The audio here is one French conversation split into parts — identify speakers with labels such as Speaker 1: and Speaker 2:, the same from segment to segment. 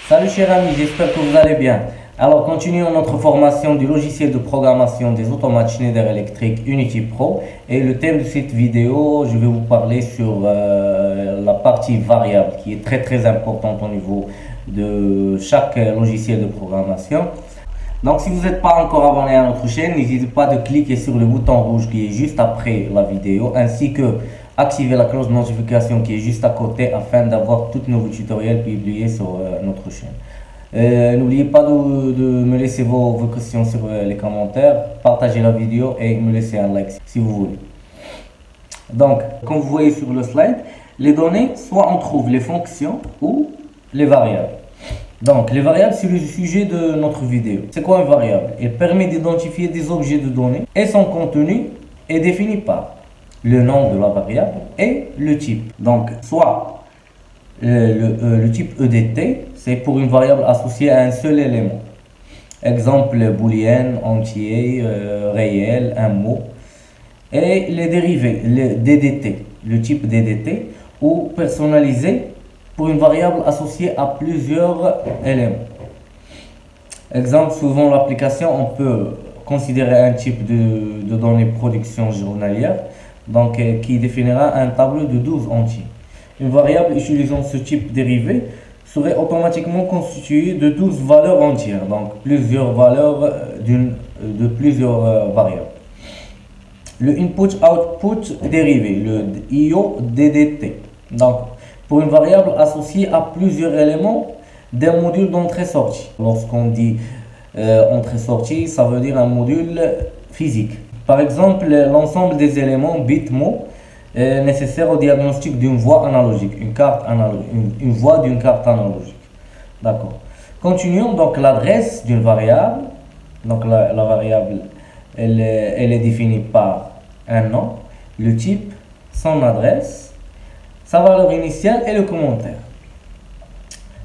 Speaker 1: Salut chers amis, j'espère que vous allez bien. Alors continuons notre formation du logiciel de programmation des automates Schneider Electric Unity Pro. Et le thème de cette vidéo, je vais vous parler sur la partie variable qui est très importante au niveau de chaque logiciel de programmation. Donc si vous n'êtes pas encore abonné à notre chaîne, n'hésitez pas de cliquer sur le bouton rouge qui est juste après la vidéo, ainsi que activer la cloche de notification qui est juste à côté afin d'avoir tous nos tutoriels publiés sur notre chaîne. N'oubliez pas de me laisser vos questions sur les commentaires, partagez la vidéo et me laisser un like si vous voulez. Donc, comme vous voyez sur le slide, les données, soit on trouve les fonctions ou les variables. Donc, les variables, c'est le sujet de notre vidéo. C'est quoi une variable? Elle permet d'identifier des objets de données et son contenu est défini par le nom de la variable et le type. Donc, soit le type EDT, c'est pour une variable associée à un seul élément. Exemple, booléenne, entier, réel, un mot. Et les dérivés, le DDT, le type DDT, ou personnalisé pour une variable associée à plusieurs éléments. Exemple, souvent l'application, on peut considérer un type de données production journalière, donc qui définira un tableau de 12 entiers. Une variable utilisant ce type dérivé serait automatiquement constituée de 12 valeurs entières, donc plusieurs valeurs de plusieurs variables. Le input-output dérivé, le IO-DDT, donc pour une variable associée à plusieurs éléments d'un module d'entrée-sortie. Lorsqu'on dit entrée-sortie, ça veut dire un module physique. Par exemple, l'ensemble des éléments bit-mots nécessaires au diagnostic d'une voix analogique, une voix d'une carte analogique. D'accord. Continuons donc l'adresse d'une variable. Donc la variable, elle est définie par un nom, le type, son adresse, sa valeur initiale et le commentaire.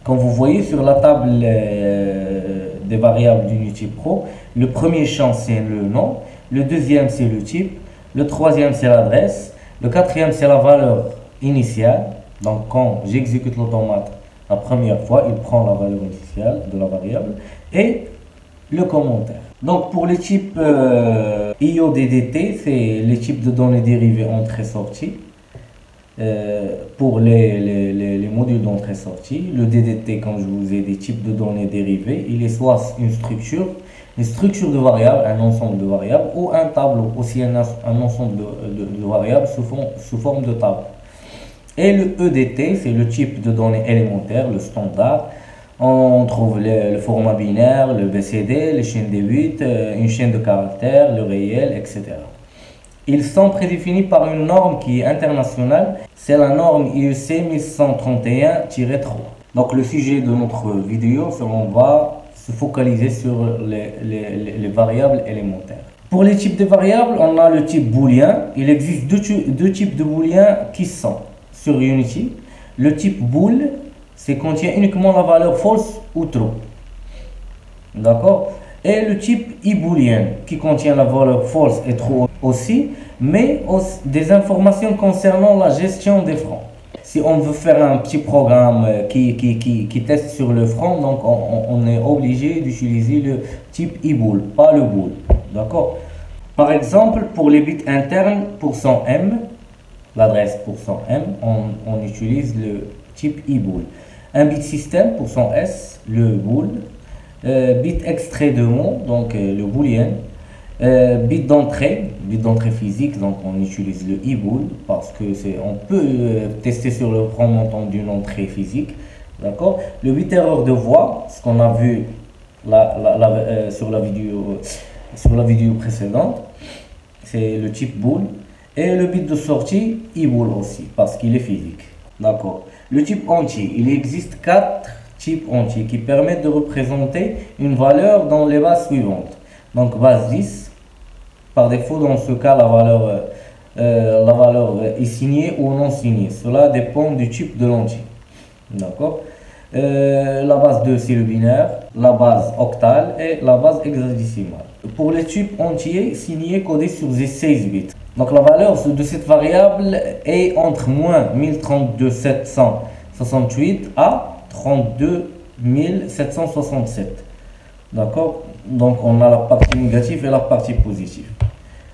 Speaker 1: Comme vous voyez sur la table des variables d'Unity Pro, le premier champ c'est le nom, le deuxième c'est le type, le troisième c'est l'adresse, le quatrième c'est la valeur initiale. Donc quand j'exécute l'automate la première fois, il prend la valeur initiale de la variable et le commentaire. Donc pour le type IODDT, c'est les types de données dérivées entrée-sortie. Pour les modules d'entrée-sortie, le DDT, comme je vous ai dit, type de données dérivées, il est soit une structure de variables, un ensemble de variables, ou un tableau, aussi un ensemble de variables sous forme de tableau. Et le EDT, c'est le type de données élémentaires, le standard. On trouve le format binaire, le BCD, les chaînes de 8, une chaîne de caractères, le réel, etc. Ils sont prédéfinis par une norme qui est internationale, c'est la norme IEC 1131-3. Donc le sujet de notre vidéo, on va se focaliser sur les variables élémentaires. Pour les types de variables, on a le type booléen. Il existe deux types de booléens qui sont sur Unity. Le type bool, c'est contient uniquement la valeur false ou true. D'accord? Et le type iboolean qui contient la valeur false et true aussi, mais aussi des informations concernant la gestion des francs. Si on veut faire un petit programme qui teste sur le franc, donc on est obligé d'utiliser le type ibool, pas le bool. D'accord? Par exemple, pour les bits internes %m, l'adresse %m, on utilise le type ibool. Un bit système %s, le bool. Bit extrait de mot, donc le booléen. Bit d'entrée physique, donc on utilise le ibool parce que on peut tester sur le franc montant d'une entrée physique. D'accord. Le bit erreur de voix, ce qu'on a vu sur la vidéo précédente, c'est le type bool. Et le bit de sortie ibool aussi parce qu'il est physique. D'accord. Le type entier, il existe 4 types entiers qui permettent de représenter une valeur dans les bases suivantes. Donc base 10, par défaut dans ce cas la valeur est signée ou non signée. Cela dépend du type de l'entier. D'accord. La base 2 c'est le binaire, la base octale et la base hexadécimale. Pour les types entiers signés codés sur les 16 bits. Donc la valeur de cette variable est entre -1032 768 à 32 1767. D'accord? Donc on a la partie négative et la partie positive.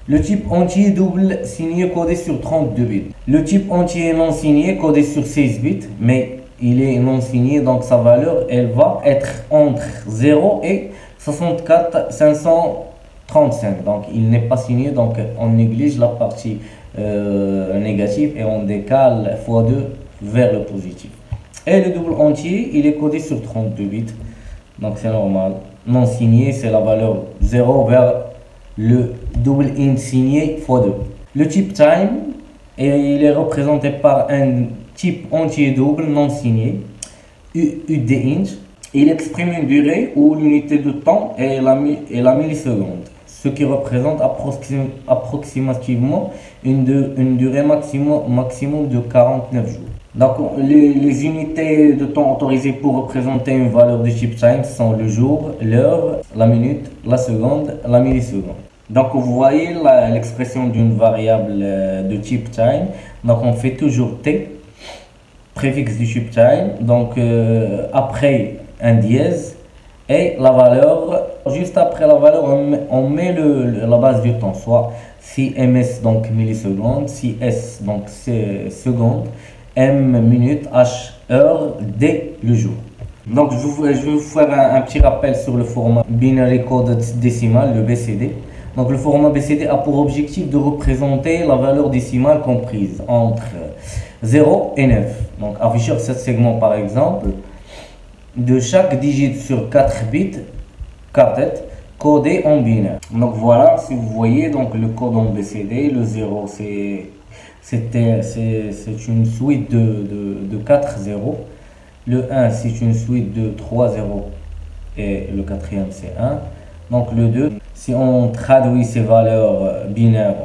Speaker 1: Le type entier double signé codé sur 32 bits. Le type entier non signé codé sur 16 bits, mais il est non signé, donc sa valeur elle va être entre 0 et 64 535. Donc il n'est pas signé, donc on néglige la partie négative et on décale x2 vers le positif. Et le double entier il est codé sur 32 bits, donc c'est normal. Non signé c'est la valeur 0 vers le double int signé x2. Le type time et il est représenté par un type entier double non signé UDINT. Il exprime une durée ou l'unité de temps est la milliseconde, ce qui représente approximativement une durée maximum de 49 jours. Donc les unités de temps autorisées pour représenter une valeur de type time sont le jour, l'heure, la minute, la seconde, la milliseconde. Donc vous voyez l'expression d'une variable de type time. Donc on fait toujours t, préfixe du type time, donc après un dièse et la valeur, juste après la valeur on met la base du temps, soit si ms donc millisecondes, si s donc secondes, m minute, h heure, d le jour. Donc je vais vous faire un petit rappel sur le format Binary Coded Decimal, le BCD. Donc le format BCD a pour objectif de représenter la valeur décimale comprise entre 0 et 9. Donc afficher 7 segments par exemple de chaque digit sur 4 bits quartet codé en binaire. Donc voilà, si vous voyez donc le code en BCD, le 0 c'est une suite de 4 zéros. Le 1 c'est une suite de 3 zéros et le quatrième c'est 1. Donc le 2, si on traduit ces valeurs binaires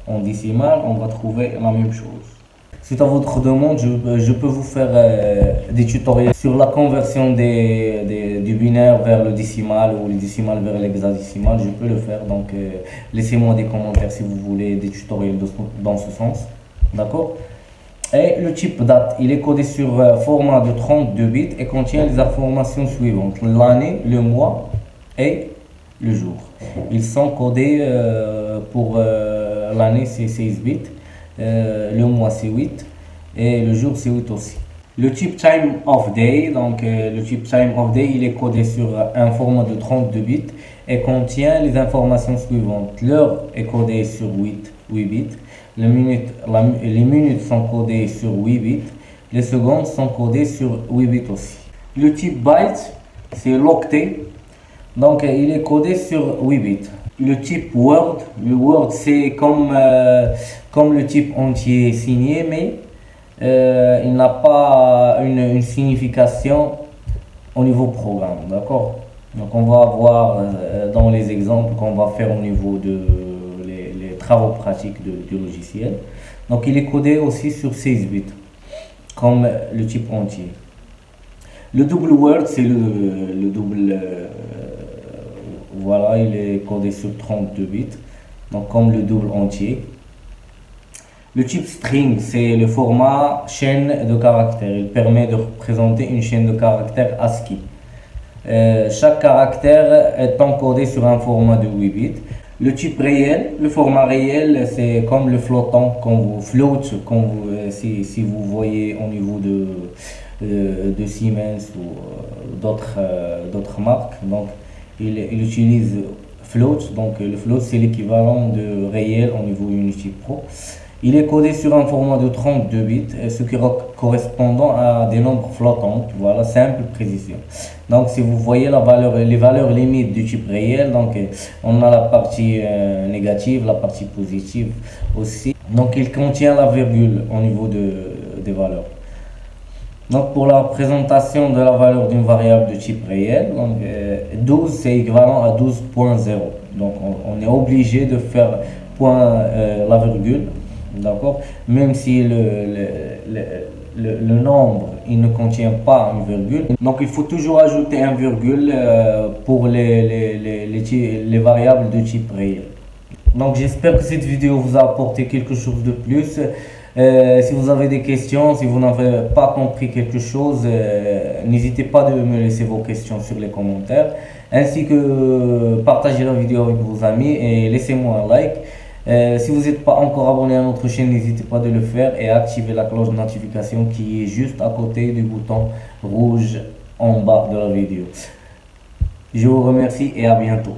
Speaker 1: en décimales, on va trouver la même chose. Suite à votre demande, je peux vous faire des tutoriels sur la conversion du binaire vers le décimal ou le décimal vers l'hexadécimal. Je peux le faire, donc laissez-moi des commentaires si vous voulez des tutoriels dans ce sens. D'accord? Et le type date, il est codé sur format de 32 bits et contient les informations suivantes: l'année, le mois et le jour. Ils sont codés pour l'année c'est 16 bits. Le mois c'est 8 et le jour c'est 8 aussi. Le type time of day, donc le type time of day il est codé sur un format de 32 bits et contient les informations suivantes: l'heure est codée sur 8 bits, les minutes sont codées sur 8 bits, les secondes sont codées sur 8 bits aussi. Le type byte c'est l'octet, donc il est codé sur 8 bits. Le type word, c'est comme le type entier signé, mais il n'a pas une signification au niveau programme, d'accord? Donc on va voir dans les exemples qu'on va faire au niveau de les travaux pratiques du logiciel. Donc il est codé aussi sur 16 bits, comme le type entier. Le double word, c'est le double... voilà, il est codé sur 32 bits, donc comme le double entier. Le type string, c'est le format chaîne de caractères. Il permet de représenter une chaîne de caractères ASCII. Chaque caractère est encodé sur un format de 8 bits. Le type réel, le format réel, c'est comme le flottant, float, si vous voyez au niveau de Siemens ou d'autres marques. Donc, il utilise float, donc le float c'est l'équivalent de réel au niveau Unity Pro. Il est codé sur un format de 32 bits, ce qui correspondant à des nombres flottants, voilà, simple précision. Donc si vous voyez les valeurs limites du type réel, donc on a la partie négative, la partie positive aussi. Donc il contient la virgule au niveau des valeurs. Donc pour la représentation de la valeur d'une variable de type réel, donc 12 c'est équivalent à 12.0. Donc on est obligé de faire la virgule, d'accord, même si le nombre il ne contient pas une virgule. Donc il faut toujours ajouter un virgule pour les variables de type réel. Donc j'espère que cette vidéo vous a apporté quelque chose de plus. Si vous avez des questions, si vous n'avez pas compris quelque chose, n'hésitez pas de me laisser vos questions sur les commentaires, ainsi que partagez la vidéo avec vos amis et laissez-moi un like. Si vous n'êtes pas encore abonné à notre chaîne, n'hésitez pas de le faire et activez la cloche de notification qui est juste à côté du bouton rouge en bas de la vidéo. Je vous remercie et à bientôt.